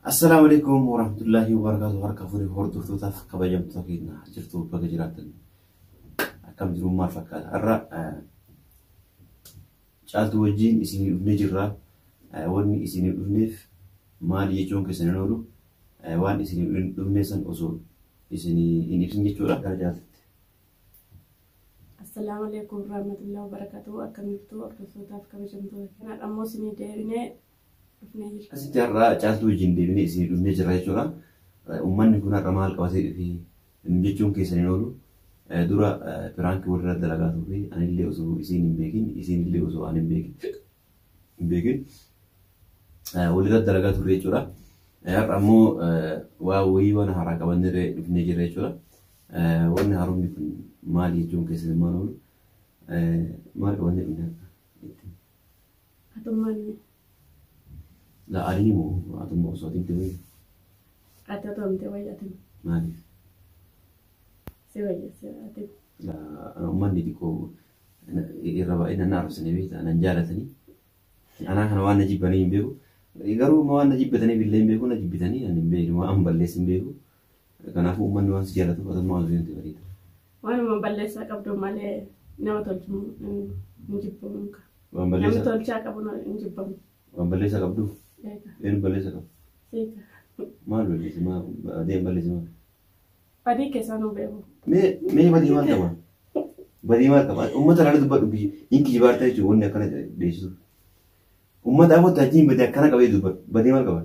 Assalamualaikum warahmatullahi wabarakatuh. Harka furii hordoftootaf kabajamtoota keenya jirtu bakka jiraatan akkam jiru maal fakkaata har'a caaltuu wajjin isinii dhufnee jirra. Wanni isinii dhufneef maali jechuun keessan hin oolu waan isinii dhufnee san osoo isinii hin ibsin jechuudha gara jaalatti. Assalamualaikum warahmatullahi wabarakatuh. Akkam jirtu hordoftootaf kabajamtoota keenya ammoo isinii deebinee asitti har'a caaltuu wajjin deebinee isinii dhufnee jirra jechuudha. Uummanni kun har'a maal qabatee dhufe jechuun keessan hin oolu. Dura piraankii walirra dalagaa turre anillee osoo isin hin beekin isinillee osoo an hin beekin walirra dalagaa turre jechuudha. Har'a ammoo waa wayii waan haaraa qabannee dhufnee jirra jechuudha. Wanni haaromni kun maali jechuun keessan hin oolu. Maal qabannee dhufnee atummanni la adini mo atumma osoo timte wayi atatomte wayi atum maali sewaye atum la uummanni diko irra baay'inaan arrabsanii beektaa nan jaalatanii anaa kana waan na jibbanii hin beeku garuu waan na jibbatanii billee hin beeku na jibbitanii ani hin beeku waan balleessi hin beeku kanaafuu uummanni waan si jaalatu atumma waan zuyante bareeda waanuma balleessaa qabdu malee nama tolchu hin jibbamu waan balleessaa nama tolchaa qabu hin jibbamu waan balleessaa qabdu ಏನು ಬಲ್ಲೇಸ ಮಾಡು ಬಲ್ಲೇಸ ಅದೇ ಬಲ್ಲೇಸ ಪದಿ ಕೆಸನು ಬೇವು ಮೇ ಬದಿ ಮಾಡ್ತವ ಬದಿ ಮಾಡ್ತವ ಉಮ್ಮತ ನಡೆದು ಬಡು ಇಂಕಿ ಜಿಬಾರ್ತಾ ಇತ್ತು ಒಂದೇ ಕಣ ದೇಶು ಉಮ್ಮತ ಆವತ್ತು ಅಜ್ಜಿ ಬದಿ ಅಕ್ಕನ ಕವೆದು ಬದಿ ಮಾಡ್ಕವ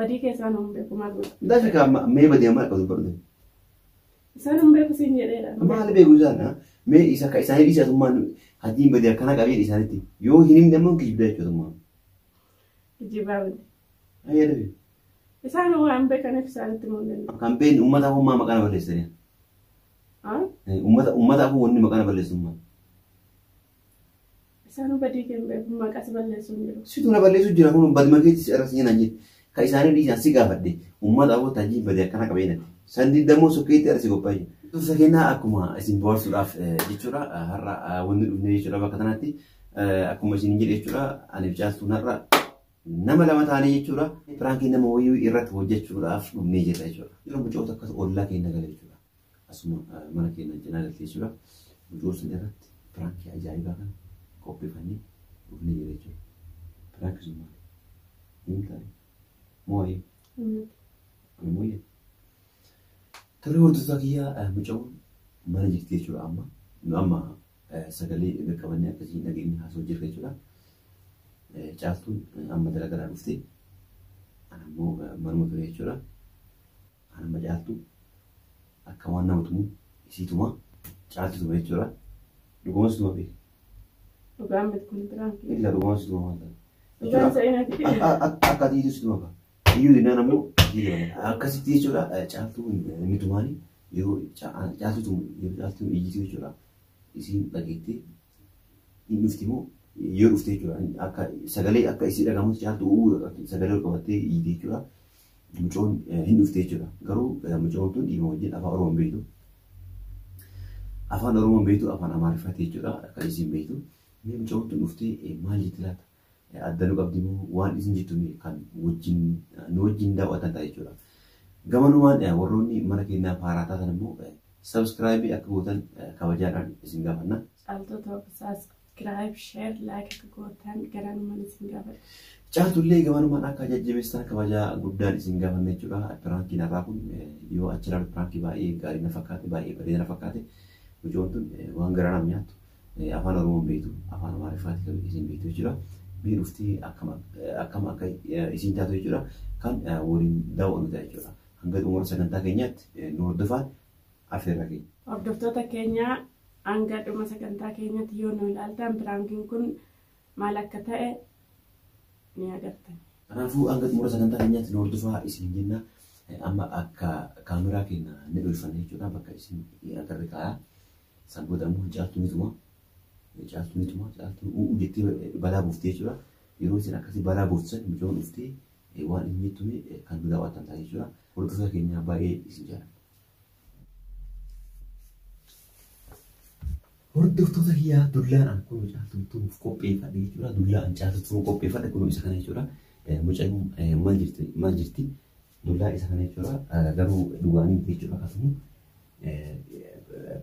ಬದಿ ಕೆಸನು ಬೇಕು ಮಾಡು ದಾಸಕ ಮೇ ಬದಿ ಮಾಡ್ಕದು ಬರುದು ಸನು ಬೇಕು ಸಿಂಜೆರೇರ ಮಾಲ ಬೇಕು ಜಾನ ಮೇ ಇಸಕ ಇಸಾನಿ ಇಸ ಸುಮ್ಮನ ಅಜ್ಜಿ ಬದಿ ಅಕ್ಕನ ಕವೆ ಇಸಾನಿತಿ ಯೋ ಹಿನಿಂ ದಮ್ಮಂ ಕಿಜ್ಬೆ ಇತ್ತು ಸುಮ್ಮನ Jibawde. Ayyadu. Isaan waan beekaniif isaanitti mul'anna. Kampeen uummata hummaa maqaan balleessanii. Uummata afuu wanni maqaan balleessummaa. Isaan badii kennu beeku maqas balleessuun jiru. Situ na balleessu jira kun badima keetti irra seenan jedhe. Ka isaanii dhiisaan si gaafadhe uummata afuu tajii badii akkana qabeenatti. Sandi dammoo sokkeetti irra si qophaa'e. Dursa kennaa akkuma isin bohaarsuudhaaf jechuudha har'a wanni dhufnee jechuudha bakka kanatti akkuma isin jedhe jechuudha aniif caaltuun har'a nama lama taanii jechuudha. Piraankii nama wayii irratti hojjechuudhaaf dhufnee jirra jechuudha. Yeroo mucoota akkas ollaa keenya gala jechuudha. Asuma mana keenya cinaa galte jechuudha. Mucoota irratti piraankii ajaa'ibaa kana qopheeffannee dhufnee jirra jechuudha. Piraankii sun maali? Hin taane. Moo'ee. Moo'ee. Tole hordoftoota kiyyaa mucoon mana jirti jechuudha amma. Amma sagalee qaqqabannee akkasii nageenya haasoo jirra jechuudha. Caaltuun amma dalagaa dhufte anammoo manuma ture jechuudha. Anamma caaltuu akka waan nama tumu isiituma caaltu tume jechuudha. Dhugumas tuma beeku. Dhugaan beeku kun piraankii. Illa dhugumas tuma waan ta'e. Dhugaan sa'inati. Akka atiitu si tuma qaba. Iyyuu dinnaan ammoo akkasitti jechuudha. Caaltuun inni tumaani yeroo caaltuu tumu yeroo caaltuun iyyitu jechuudha. Isiin dhageettee hin dhuftimoo yoo dhufte jechuudha akka sagalee akka isii dhagamutti caaltuu sagalee ol qabattee iyyite jechuudha. Mucoon hin dhufte jechuudha. Garuu mucoon tun dhiibama wajjin afaan Oromoon beektu. Afaan Oromoon beektu afaan Amaariffaa jechuudha akka isiin beektu. Mee mucoon tun dhuftee maal jetti laata? Addanuu qabdi moo waan isin jettu kan wajjin nu wajjin daawwatan ta'a jechuudha. Gamanumaan warroonni mana keenyaaf haaraa taatan immoo sabskiraayibii akka gootan kabajaadhaan isin gaafanna. Caaltota subscribe, share, like akka gootan garanumaan isin gaafadha. Caaltullee gamanumaan akka jajjabeessan kabajaa guddaan isin gaafanna jechuudha. Piraankiin har'aa kun yoo achi ilaalu piraankii baay'ee gaarii na fakkaate baay'ee bareeda na fakkaate mucoon tun waan garaa nama nyaattu afaan Oromoon beektu afaan Amaariffaatti kan isin beektu jechuudha. Mee dhuftee akkam akka isin taatu jechuudha kan waliin daawwannu ta'a jechuudha. Hanga xumura sagantaa keenyaatti nu hordofaa affeerraa keenya. Hordoftoota keenyaa hanga dhuma sagantaa keenyatti yoo nu ilaaltan piraankiin kun maal akka ta'e ni agartan. Kanaafuu hanga xumura sagantaa keenyaatti nu hordofaa isin jenna. Amma akka kaameraa keenya ni dhulfanne jechuudha bakka isin agarre kaa'aa. San booda immoo caaltuun jettee balaa buuftee jechuudha. Yeroo isin akkasii balaa buuftan mucoon dhuftee waan hin jettume kan nu daawwatan ta'a jechuudha. Hordoftoota keenyaa baay'ee isin jaalladha. Hordoftoota kiyyaa dullaan an kun caaltuuf qopheeffadhe jechuudha. Dullaan caaltuuf qopheeffadhe kun isa kana jechuudha. mucaan maal jirti dullaa isa kana jechuudha garuu dhugaanii jechuudha akkasuma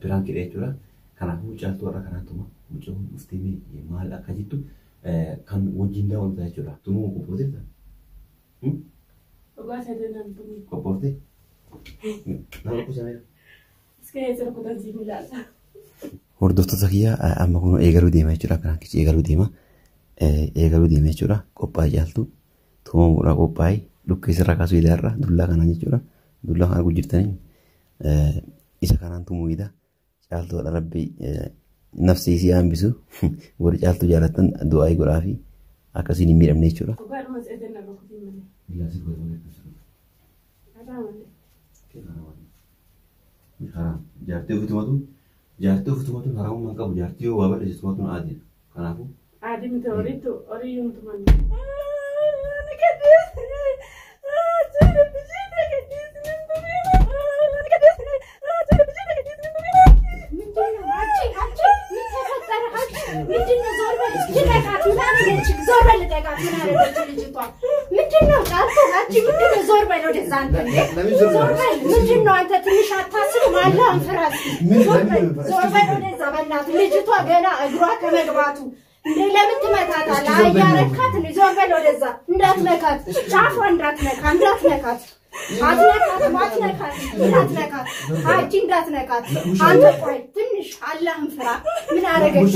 piraankii jechuudha kanaafuu caaltuu warra kanaatuma mucaan dhuftee maal akka jettu kan wajjin daawwatu jechuudha tumuu qophootee Dhugaa sadeenan tumuu. qophootee nama kuusameera. Iskee jira kutansi milaasa. Hordoftoota kiyyaa amma kun eegaluu deema jechuudha kanaan kichi eegaluu deema jechuudha qophaa'ee caaltuu tumamuudha qophaa'ee lukkee sirraa kaasuu ilaarra dullaa kanaan jechuudha dullaa kana arguu jirtanii isa kanaan tumuudha caaltuudha rabbi nafsi isii hambisu warri caaltuu jaalatan du'aa godhaa fi akkasiin hin miidhamne jechuudha. Dhugaadhuma seetan nama kutii malee. Bilaasii godhamee akkasumas. Haraa malee. Haraa jaartee ofitumatu haraamummaan qabu jaartii yoo waa badhe jechuumatu aadiidha. Kanaafuu. Aadii miti horii yoo mutuman. ለምን ትመታታለህ? አያረካት ልጆር በል ወደዛ እንዳትነካት ጫፏ እንዳትነካት እንዳትነካት አንቺ እንዳትነካት አንተ ቆይ ትንሽ አላህን ፍራ ምን አረገች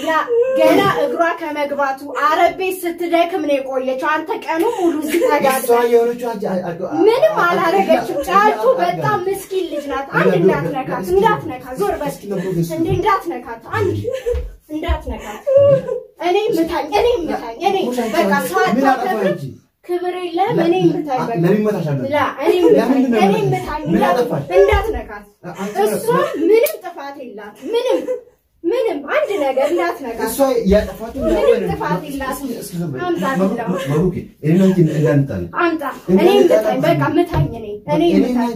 ያ ገና እግሯ ከመግባቱ አረብ ቤት ስትደክም ነው የቆየችው አንተ ቀኑ ሙሉ ዝታጋት ምንም አላረገችም ጫልቱ በጣም ምስኪን ልጅ ናት አንድ እንዳትነካት ዞር በል እንዴ እንዳትነካት አንድ እንዳትነካት እኔ ምታኝ በቃ ሰዓት ክብር የለም እኔ ምታኝ በቃ ላ እኔ ምታኝ እንዳትነካት እሷ ምንም ጥፋት የላት ምንም አንድ ነገር እንዳትነካት እሷ ያጠፋቱ ምንም ጥፋት የላት አምጣ ማሩኪ አምጣ እኔ ምታኝ በቃ ምታኝ እኔ ምታኝ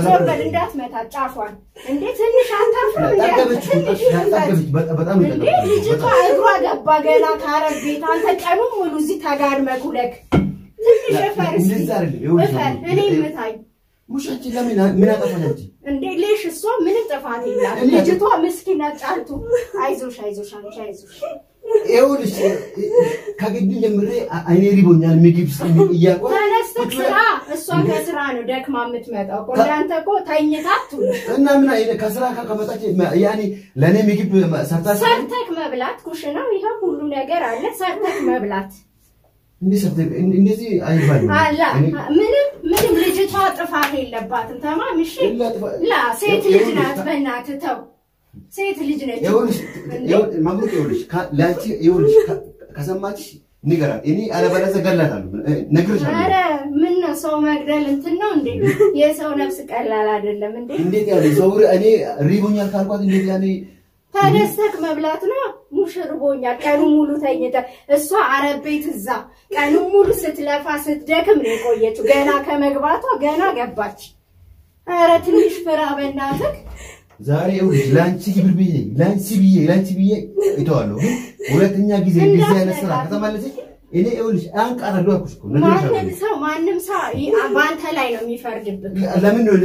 ዞር በል እንዳትመታት ጫፏን እንዴ ትንሽ አታፍርም በጣም እንዴ ልጅቷ እግሯ ገባ ገና ካረብ ቤት አንተ ቀኑ ሙሉ እዚህ ተጋድመህ ኩለክ ትንሽ ፈርስ እኔ ምታኝ ሙሻቺ ለምን ምን አጠፋለች እንዴ ለሽ እሷ ምንም ጥፋት የላት ልጅቷ ምስኪና ጫልቱ አይዞሽ አንቺ አይዞሽ ይኸውልሽ ከግድ ጀምሬ አይኔ ሪቦኛል ምግብ ይያቆ ተነስተህ ስራ እሷ ከስራ ነው ደክማ የምትመጣው ቆንዳንተ እኮ ተኝታት እና ምን አይነ ከስራ ከመጣች ያኒ ለኔ ምግብ ሰርተክ መብላት ኩሽናው ይሄ ሁሉ ነገር አለ ሰርተክ መብላት እንደዚህ አይባልም አላ ምንም ልጅቷ ጥፋት የለባትም ተማም እሺ ላ ሴት ልጅ ናት በእናትህ ተው ሴት ልጅ ነች ይኸውልሽ ማምሩክ ይኸውልሽ ላንቺ ይኸውልሽ ከሰማች ንገራ እኔ አለበለዘ ገላታለሁ ነግርሻለሁ አረ ምን ነው ሰው መግደል እንትን ነው እንዴ የሰው ነፍስ ቀላል አይደለም እንዴ እንዴት ያለ ሰው እኔ ሪቦኛል ካልኳት እንዴት ያለ ተነስተክ መብላት ነው ሙሽርቦኛል ቀኑ ሙሉ ተኝተ እሷ አረብ ቤት እዛ ቀኑ ሙሉ ስትለፋ ስትደክም ነው የቆየችው ገና ከመግባቷ ገና ገባች አረ ትንሽ ፍራ በእናትህ ዛሬ ይኸውልሽ ላንቺ ግብር ላንቺ ብዬ እተዋለሁ ሁለተኛ ጊዜ እንደዚህ አይነት ስራ ከተመለሰች እኔ ይኸውልሽ አንቃራለሁ አልኩሽ እኮ ማንም ሰው ባንተ ላይ ነው የሚፈርድብህ ለምን ነው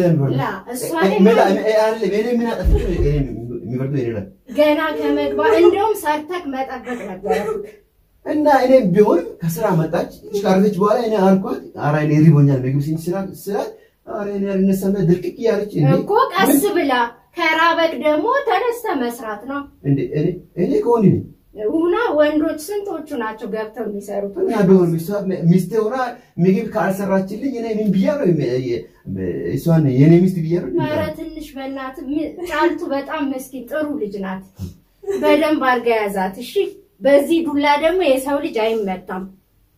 ላ እሷ እኔ ምን አጠፋሁ የሚፈርዱ ይላል ገና ከመግባ እንደውም ሰርተክ መጠበቅ ነበር እና እኔ ቢሆን ከስራ መጣች ካረፈች በኋላ እኔ አልኳት አራ እኔ ሪቦኛል ምግብ ሲንስራ አራ እኔ አልነሳም ድርቅቅ ያለች እኮ ቀስ ብላ ከራበክ ደግሞ ተነስተ መስራት ነው እንዴ እኔ ኮኒ ሁና ወንዶች ስንቶቹ ናቸው ገብተው የሚሰሩት እና ቢሆን ሚስቴ ሆና ምግብ ካልሰራችልኝ እኔ ምን ብያለሁ እሷን የኔ ሚስት ብያለሁ ኧረ ትንሽ በእናትህ ጫልቱ በጣም መስኪን ጥሩ ልጅ ናት በደንብ አርጋ ያዛት እሺ በዚህ ዱላ ደግሞ የሰው ልጅ አይመታም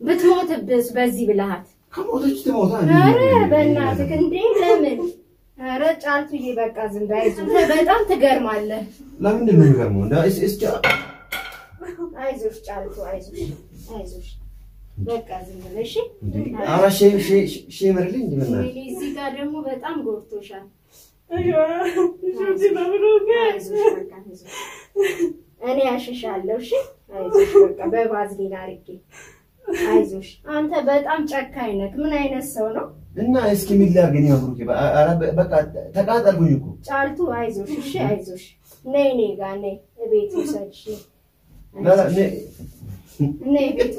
ብትሞትብስ በዚህ ብለሃት ከሞተች ትሞታ ኧረ በእናትህ እንዴ ለምን ኧረ ጫልቱዬ በቃ ዝም በይዙ በጣም ትገርማለህ ለምን ነው የሚገርመው እንዴ እስኪ አይዞሽ ጫልቱ አይዞሽ በቃ ዝም ብለሽ አራ ሼ መርልኝ እንደምን እዚህ ጋር ደግሞ በጣም ጎርቶሻል እሺ ማብሩክ እኔ አሽሻለሁ እሺ አይዞሽ በቃ በባዝሊን አርጌ አይዞሽ አንተ በጣም ጨካኝ ነህ ምን አይነት ሰው ነው እና እስኪ ምን ላርገኝ መብሩክ በቃ ተቃጠልኩኝ እኮ ጫልቱ አይዞሽ እሺ አይዞሽ ነይ ጋር ነይ ቤት ውሰድሽ لا ነይ ቤት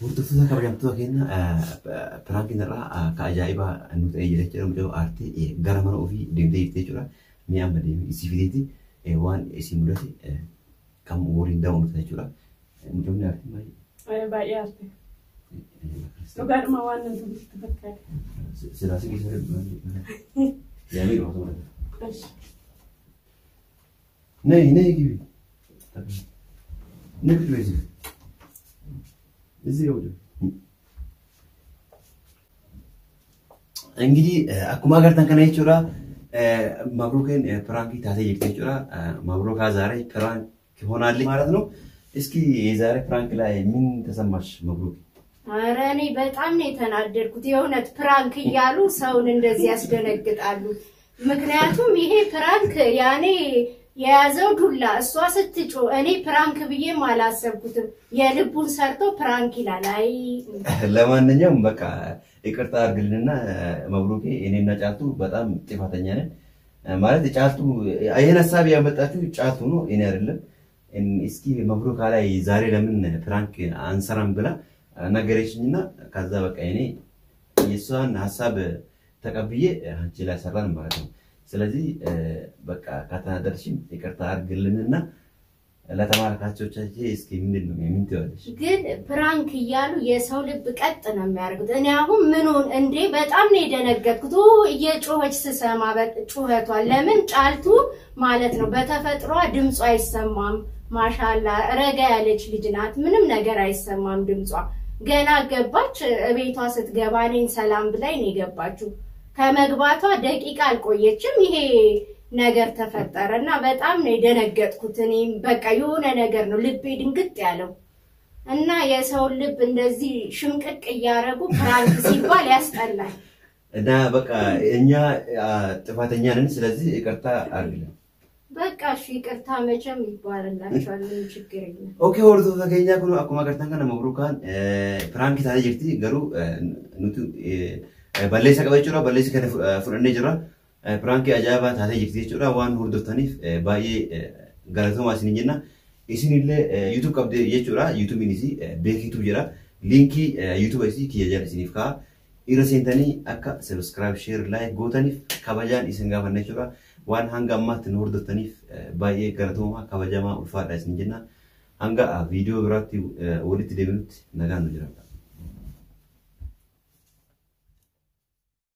Hordoftoota kabajamtoota keenya piraankiin irraa akka ajaa'ibaa nu ta'ee jira jechuudha. Mucaa aartii gara mana ofii deemtee jirti jechuudha. Mi'a amma deemee isii fideeti waan isin mudate kan waliin daawwannu jechuudha. Mucaan aartii baay'ee. Baay'ee aartii. Dhugaadhuma waan nan dubbiste fakkaate. Silaasii keessa yaamee dhufa sama. Nee gibi. Ne biliyorsun? እዚህ ነው እንግዲህ አኩማ ጋርተን ከነ ይችራ መብሩክን ፕራንክ ታተይ ይችራ መብሩክ ዛሬ ፕራንክ ይሆናል ማለት ነው እስኪ የዛሬ ፕራንክ ላይ ምን ተሰማሽ መብሩክ ኧረ እኔ በጣም ነው የተናደድኩት የእውነት ፕራንክ እያሉ ሰውን እንደዚህ ያስደነግጣሉ ምክንያቱም ይሄ ፕራንክ ያኔ የያዘው ዱላ እሷ ስትጮ እኔ ፕራንክ ብዬ ማላሰብኩትም የልቡን ሰርቶ ፕራንክ ይላል አይ ለማንኛውም በቃ ይቅርታ አድርግልንና መብሩኬ እኔና ጫልቱ በጣም ጥፋተኛ ነን ማለት ጫልቱ አይን ሐሳብ ያመጣችሁ ጫልቱ ነው እኔ አይደለም እስኪ መብሩካ ላይ ዛሬ ለምን ፕራንክ አንሰራም ብላ ነገረችኝና ከዛ በቃ እኔ የሷን ሐሳብ ተቀብዬ አንቺ ላይ ሰራን ማለት ነው ስለዚህ በቃ ከተናደርሽም ይቅርታ አድርግልንና ለተማርካቾቻችን እስኪ ምንድነው የምንተዋለሽ ግን ፕራንክ ይያሉ የሰው ልብ ቀጥ ነው የሚያርጉት እኔ አሁን ምኑን እንዴ በጣም ነው የደነገጥኩት እየጮኸች ስሰማ ጩኸቷ ለምን ጫልቱ ማለት ነው በተፈጥሯ ድምጿ አይሰማም ማሻአላ ረጋ ያለች ልጅ ናት ምንም ነገር አይሰማም ድምጿ ገና ገባች ቤቷ ስትገባ እኔን ሰላም ብላኝ ነው የገባችው ከመግባቷ ደቂቃ አልቆየችም ይሄ ነገር ተፈጠረና በጣም ነው የደነገጥኩት እኔ በቃ የሆነ ነገር ነው ልቤ ድንግጥ ያለው እና የሰው ልብ እንደዚህ ሽምቅቅ ያረጉ ፕራንክ ሲባል ያስጠላል እና በቃ እኛ ጥፋተኛ ነን ስለዚህ ይቅርታ አድርግልን በቃ እሺ ይቅርታ መቼም ይባላልላችኋል ምን ችግር የለም ኦኬ ወርዶ ተገኛ ኩኑ አኩማ ገርታን ከነ መብሩካን ፕራንክ ታጅርቲ ገሩ ኑቱ balleessa qabachuudha balleessi kana fudhannee jira prank ajaa'iba taatee jirti jechuudha waan hordoftaniif baay'ee galatoomaa isin jenna isinillee YouTube qabdee jechuudha YouTubein isi beekitu jira linkii YouTube isi kiyya jala isiniif kaa irra seentanii akka subscribe share like gootaniif kabajaan isin gaafanna jechuudha waan hanga ammaatti nu hordoftaniif baay'ee galatoomaa kabajamaa ulfaadha isin jenna hanga viidiyoo biraatti walitti deebinutti nagaan nu jira